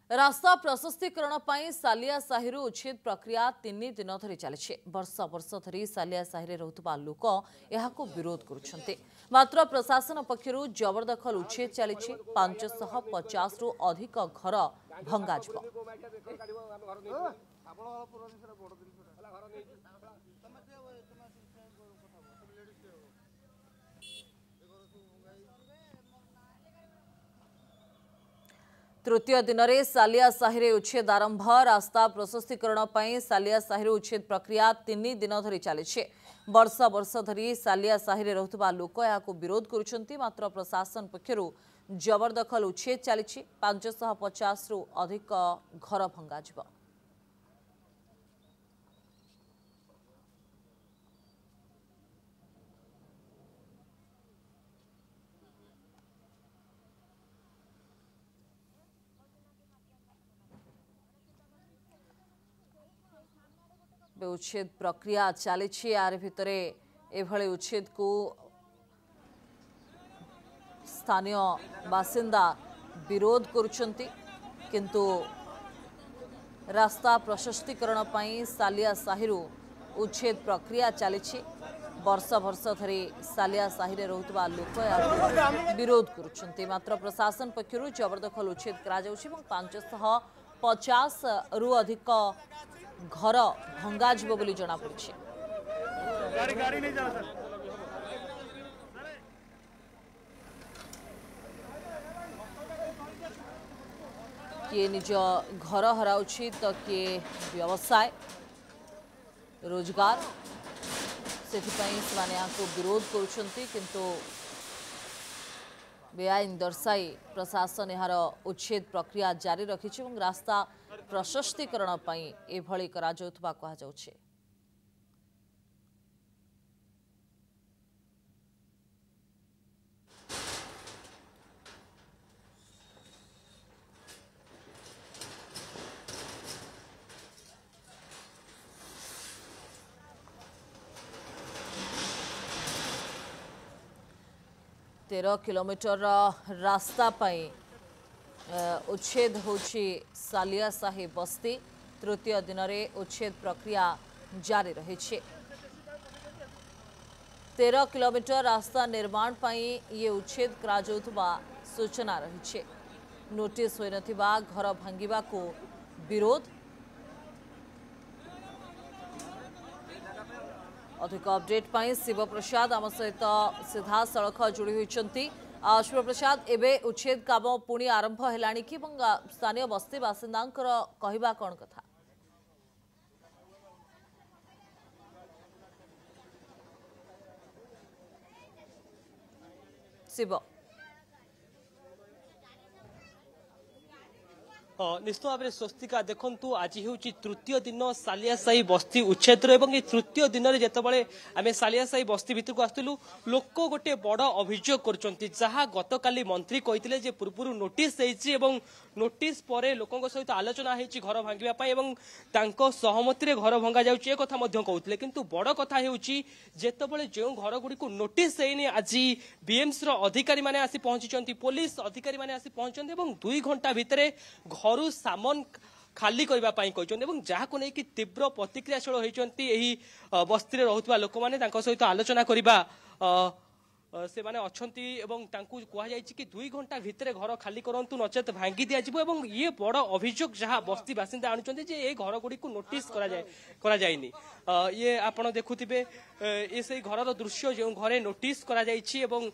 रास्ता प्रशस्तीकरण पर सालिया साहि उच्छेद प्रक्रिया 3 दिन धरी चली वर्ष वर्ष धरी सालिया साहि रुवा लोक यह विरोध करुछन्ते। मात्र प्रशासन पक्षरु जबरदखल उच्छेद चली 550 रु अधिक घर भंगाजिब। तृतीय दिन में सालिया साहि उच्छेद आरंभ। रास्ता प्रशस्तीकरण पर सालिया साहि उच्छेद प्रक्रिया 3 दिन धरी चली वर्ष वर्ष धरी सालिया साहि रुवा लोक यह विरोध करुछन्ति। मात्र प्रशासन पक्षरु जबरदखल उच्छेद चली 550 रु अधिक घर भंगाजिब। उच्छेद प्रक्रिया चली यार भितरे एभले उच्छेद को स्थानीय बासिंदा विरोध करुछन्ति। किंतु रास्ता प्रशस्तीकरण पर सालिया साहि उच्छेद प्रक्रिया चली वर्ष वर्ष धरी सालिया साहि रुवा लोक विरोध करुछन्ति। मात्र प्रशासन पक्षरु जबरदखल उच्छेद करा जाउछि एवं 550 रु अधिक घर भंगाजिब बोली जना पड़छि। किए निज घर हराउछि तो किए व्यवसाय रोजगार सेथिपई सेमाने आको विरोध करुछन्ति। किंतु बेआईन दर्शाई प्रशासन यार उच्छेद प्रक्रिया जारी रखिछि एवं रास्ता प्रशस्तीकरण पर एभली करा जाउथबा कहा जाउछि। तेरह किलोमीटर रास्ता पर उच्छेद होछि सालिया साहि बस्ती। तृतीय दिन में उच्छेद प्रक्रिया जारी रही। 13 किलोमीटर रास्ता निर्माण पर ये उच्छेद करा जाउथबा सूचना रही। नोटिस होई नथिबा घर भांगिबा को विरोध। अधिक अपडेट पर शिवप्रसाद आम सहित सीधा सड़क जोड़ी होती। शिवप्रसाद एबे उच्छेद काम पुणी आरंभ हेलानी कि स्थानीय बस्ती बासिंदा कहवा कौन कथा शिव? निश्चित भाव में स्वस्तिका देखु आज हूँ तृतीय दिन सालिया साहि बस्ती उच्छेद और तृतीय दिन में जितेबाला आम सालिया साहि बस्ती भितर को आसलु लोक गोटे बड़ अभियोग कर गतकाली मंत्री कहते पूर्व नोटिस नोटिस पर लोकों सहित आलोचना होती घर भांगा सहमति घर भंगा जाऊँगी कथा कहते। किंतु बड़ कथा होतेबले जो घर गुड़ी को नोटिस होनी आज बीएमसी अधिकारी मैंने आसी पहुंची पुलिस अधिकारी मैंने आसी पहुंचते 2 घंटा भितर घर सामान खाली करने जहाँ को लेकिन तीव्र प्रतिक्रियाशील होती बस्ती रुवा लोक मैंने सहित आलोचना करवा से माने अच्छी कहुई कि 2 घंटा भितर घर खाली करंतु नचेत भांगी दिज्व। ये बड़ अभियोग जहाँ बस्ती बासिंदा आणुचंती जे ए घर गुड़ी को नोटिस करा जायनी। ये आपण देखुथिबे ये से घर दृश्य जो घरे नोटिस करा जायछि एवं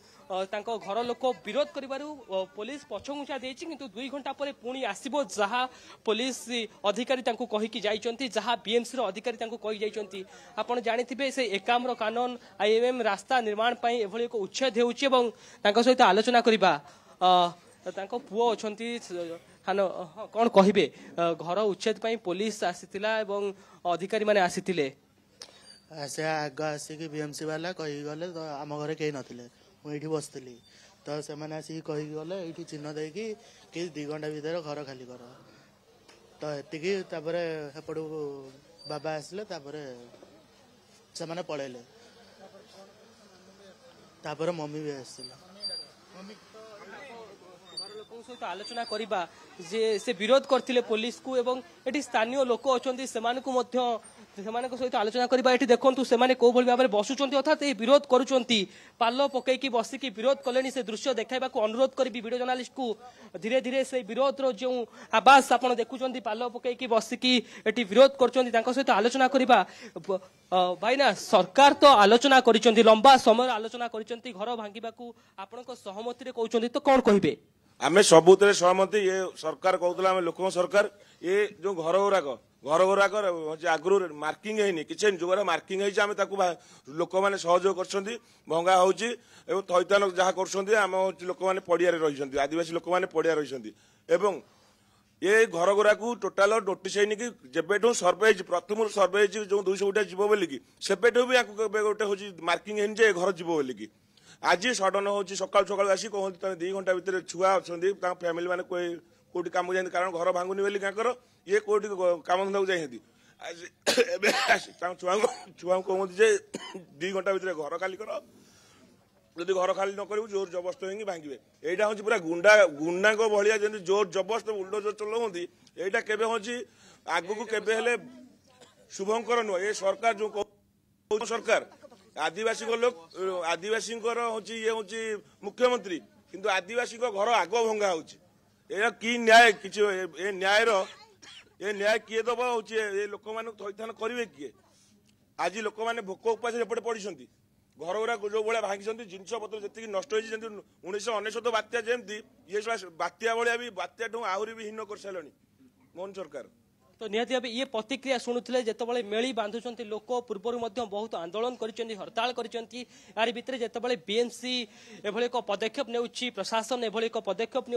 तांको घर लोक विरोध करिबारु पुलिस पछघुंचा देछि। किंतु 2 घंटा पर पुणी आसीबो जहाँ पुलिस अधिकारी तांको कहिकी जाइचंती जहाँ बीएमसी अधिकारी तांको कहि जाइचंती। आपण जानिथिबे से एकाम्र कानून आईएमएम रास्ता निर्माण पई एभली एक उच्छेद होउछि एवं तांको सहित आलोचना करिबा तांको पुओ अछंती कौन कहिबे घर उच्छेद पई पुलिस आसीतिला एवं अधिकारी माने आसीतिले से आग आसिक बीएमसी वाला कही गले तो आम घरे कहीं नथिले मुझे बसती तो से आसिक कही गले ये चिन्ह देकी कि 2 घंटा भितर घर खाली कर तो एति बाबा आसिले से पलैले मम्मी भी आसिले सहित आलोचना करबा जे से विरोध करथिले पुलिस को एवं एठी स्थानीय लोक अछंती सेमानकु मध्य सेमानक सहित आलोचना करबा एठी देखंतु सेमाने को भली भाबरे बसुचंती अर्थात ए विरोध करूचंती पाल्लो पकेकी बसिकी विरोध कलेनी से दृश्य देखाइबा को अनुरोध करबी वीडियो जर्नलिस्ट को धीरे धीरे से विरोध रो जो आवाज आपण देखुचंती पाल्लो पकेकी बसिकी एठी विरोध करचंती तांको सहित आलोचना करबा भाई ना सरकार तो आलोचना करिचंती लंबा समय आलोचना करिचंती घर भांगिबा को आपनक सहमति रे कहउचंती तो कोन कहिबे आमे सबुतरे सहमति ये सरकार कहउतला आमे लोक सरकार ये जो घर गुराक आगु मार्किंग है किसी जो मार्किंग है लोक मैंने सहयोग कर भंगा हो थैतान जहाँ कर लोक मैंने पड़िया रही आदिवासी लोक मैंने पड़िया रही ये घर गुराक टोटाल नोटिस है कि जब सर्वे प्रथम सर्वे जो 200 गोटे जीव बोलिकी सेबेठू भी गोटे हूँ मार्किंग है घर जीव बोलिकी आज सडन हो सका सका आसी कहते 2 घंटा भितर छुआ अच्छा फैमिली मैंने कौटी कम जाती कारण घर भांगुनी बोली क्या ये कौटी कम धंदा जाती छुआ कहते 2 घंटा भितर घर खाली कर जदि घर खाली न कर जोर जबरदस्त हो भांगे यहाँ हूँ पूरा गुंडा गुंडा भाया जमी जोर जबरदस्त बुलडोजर चलाऊँगी यहाँ के आगू के शुभंकर नुह ये सरकार जो सरकार आदिवासी लोक आदिवासी हूँ ये हूँ मुख्यमंत्री किंतु आदिवासी घर आग भंगा हो कि न्याय कि न्याय किए दब हूँ ये लोक मान थैथान करेंगे किए आज लोक मैंने भोक उपास एपटे पड़ी घर गुरा जो भाई भांगी जिनस पत्र जी नष्ट हो 1999 बात्या जमी ये बात्या भाया भी बात्या आहरी भी हीन कर सारे मोहन सरकार तो निहती भाव ये प्रतिक्रिया शुणुले जिते मेली बांधुंट लोक पूर्वर बहुत आंदोलन कर हड़ताल कर भितर जिते बीएमसी एभली एक पदक्षेप ने प्रशासन एभली एक पदक्षेप ने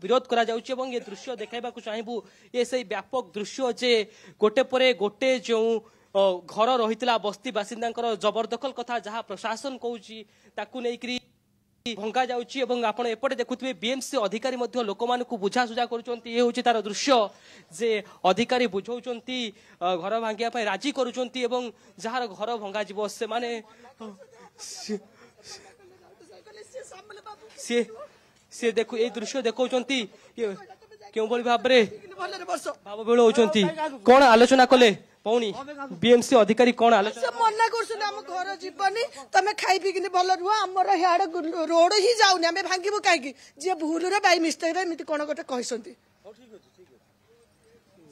विरोध करा ये दृश्य देखा चाहबू ये से व्यापक दृश्य जे गोटे पर गोटे जो घर रही बस्ती बासिंदा जबरदखल कथा जहाँ प्रशासन कहूँ भंगा जाउची एवं आपण एपटे देखुथिबे बीएमसी अधिकारी मध्य लोक मानकु बुझा सुझा करूचंती ये होची तार दृश्य जे अधिकारी बुझौचंती घर भांगिया पय राजी करूचंती एवं जहार घर भंगा जीवो से माने से देखु ए दृश्य देखौचंती केउ भली भाबरे भाव बेळ होचंती कोन आलोचना कले पौनी बीएमसी अधिकारी कौन आलोचना मना कर घर जीवनी तुम खाई पी भल रुह आमर हियाड़े रोड ही जाऊनी आम भांगू कहीं जी भूल बाई मिस्टेक कौन गोटे कहते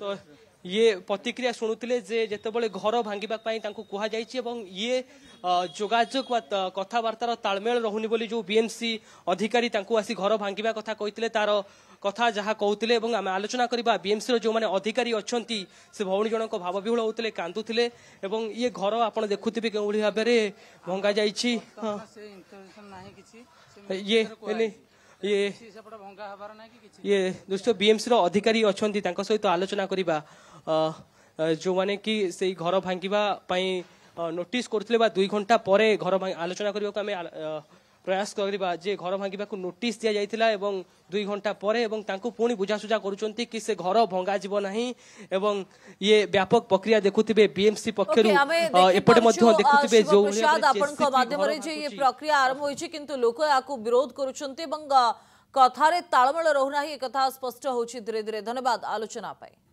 तो ये प्रतिक्रिया शुणुले जे जितेबाला घर भांगापी कहुई ये जोगाजोग कथबार्तार तालमेल रहुनी बोली जो बीएमसी अधिकारी आसी घर भांगा कथा कहते तार कथा जहाँ कहते आम आलोचना करवा बीएमसी जो मैंने अधिकारी अच्छा से भौणी जनक भाव विहुल होते कांदुले ये घर आप देखुवे क्यों भाव में भंगा जाइए ये दृश्य बीएमसी अधिकारी अच्छा सहित आलोचना करवा जो माने कि से घर भांगापी नोटिस करते 2 घंटा पर घर आलोचना करने को आम प्रयास करवा जे घर भांगा को नोटिस दि जाइथिला एवं 2 घंटा पर एवं तांको पुणी बुझासुझा करूचंती कि से घर भंगा जीव नाही एवं ये व्यापक प्रक्रिया देखुथिबे बीएमसी पक्षरु एपटे मध्ये देखुथिबे जो आपनका माध्यम रे जे ये प्रक्रिया आरंभ होइछि किंतु लोक याकू विरोध करूचंती एवं कथारे ताळमेळ रहू नाही ए कथा स्पष्ट होछि धीरे धीरे धन्यवाद आलोचना पाई।